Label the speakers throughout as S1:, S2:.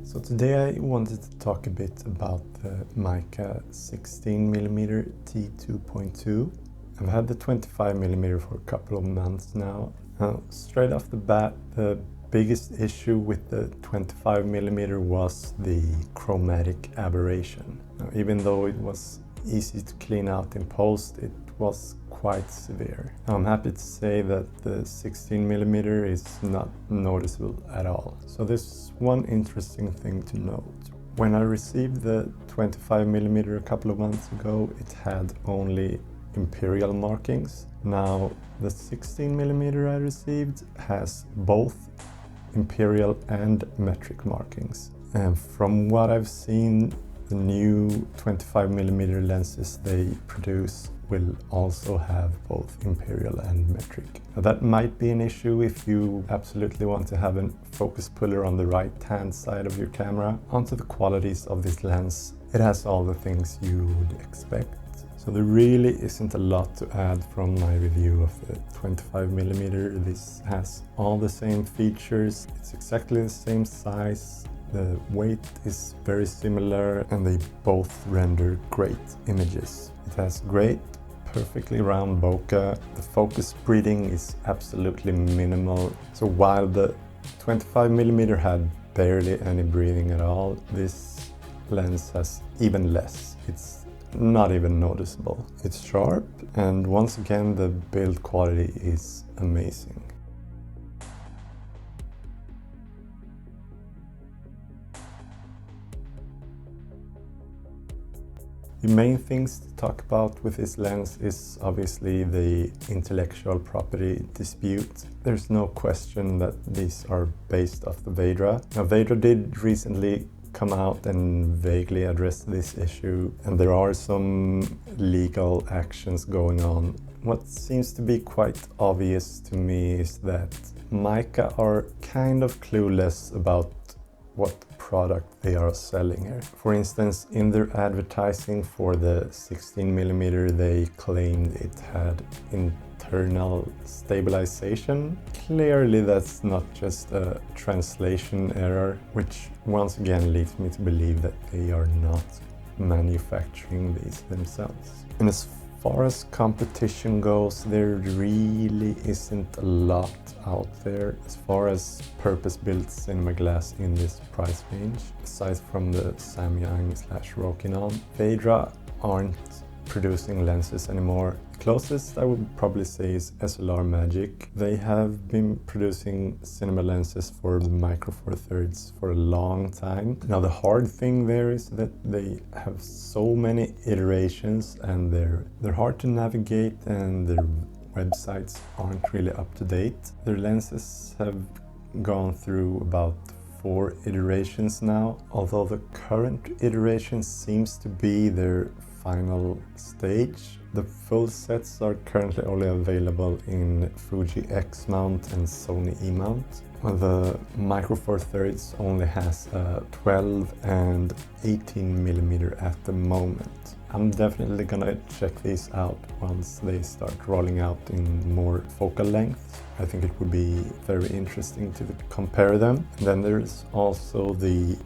S1: So today I wanted to talk a bit about the Meike 16mm T2.2. I've had the 25mm for a couple of months now. Now, straight off the bat, the biggest issue with the 25mm was the chromatic aberration. Now, even though it was easy to clean out in post, it was quite severe. Now, I'm happy to say that the 16mm is not noticeable at all. So there's one interesting thing to note. When I received the 25mm a couple of months ago, it had only imperial markings. Now the 16mm I received has both imperial and metric markings. And from what I've seen, the new 25mm lenses they produce will also have both imperial and metric. Now, that might be an issue if you absolutely want to have a focus puller on the right hand side of your camera. Onto the qualities of this lens, it has all the things you would expect. So there really isn't a lot to add from my review of the 25mm. This has all the same features, it's exactly the same size, the weight is very similar, and they both render great images. It has great, perfectly round bokeh. The focus breathing is absolutely minimal. So while the 25mm had barely any breathing at all, this lens has even less. It's not even noticeable. It's sharp, and once again the build quality is amazing. The main things to talk about with this lens is obviously the intellectual property dispute. There's no question that these are based off the Vedra. Now, Vedra did recently come out and vaguely address this issue, and there are some legal actions going on. What seems to be quite obvious to me is that Mica are kind of clueless about what product they are selling here. For instance, in their advertising for the 16mm, they claimed it had internal stabilization. Clearly that's not just a translation error, which once again leads me to believe that they are not manufacturing these themselves. And as far as competition goes, there really isn't a lot out there as far as purpose-built cinema glass in this price range, aside from the Samyang/Rokinon. Vedra aren't producing lenses anymore. The closest I would probably say is SLR Magic. They have been producing cinema lenses for the Micro Four Thirds for a long time. Now the hard thing there is that they have so many iterations, and they're hard to navigate, and their websites aren't really up to date. Their lenses have gone through about 4 iterations now, although the current iteration seems to be their final stage. The full sets are currently only available in Fuji X mount and Sony E mount. The Micro Four Thirds only has a 12 and 18mm at the moment. I'm definitely gonna check these out once they start rolling out in more focal length. I think it would be very interesting to compare them. And then there's also the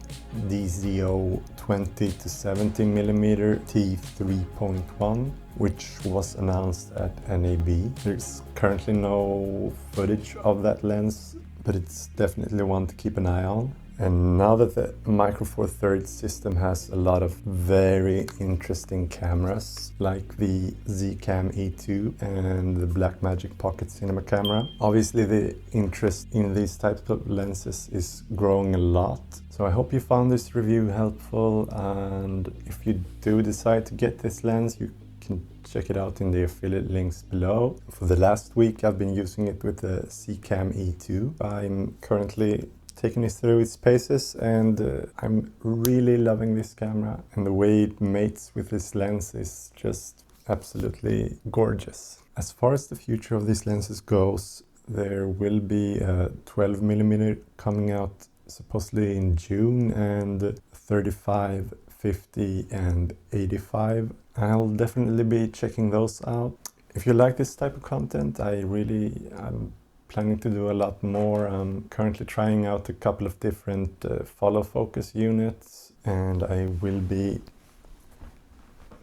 S1: DZO 20 to 70mm T3.1, which was announced at NAB. There's currently no footage of that lens, but it's definitely one to keep an eye on. And now that the Micro Four Thirds system has a lot of very interesting cameras, like the Zcam E2 and the Blackmagic Pocket Cinema camera, obviously the interest in these types of lenses is growing a lot. So I hope you found this review helpful, and if you do decide to get this lens, you can check it out in the affiliate links below. For the last week I've been using it with the Zcam E2. I'm currently taking it through its paces, and I'm really loving this camera, and the way it mates with this lens is just absolutely gorgeous. As far as the future of these lenses goes, there will be a 12mm coming out supposedly in June, and 35, 50 and 85. I'll definitely be checking those out. If you like this type of content, I'm planning to do a lot more. I'm currently trying out a couple of different follow focus units, and I will be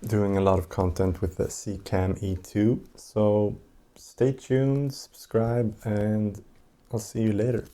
S1: doing a lot of content with the Cine E2. So stay tuned, subscribe, and I'll see you later.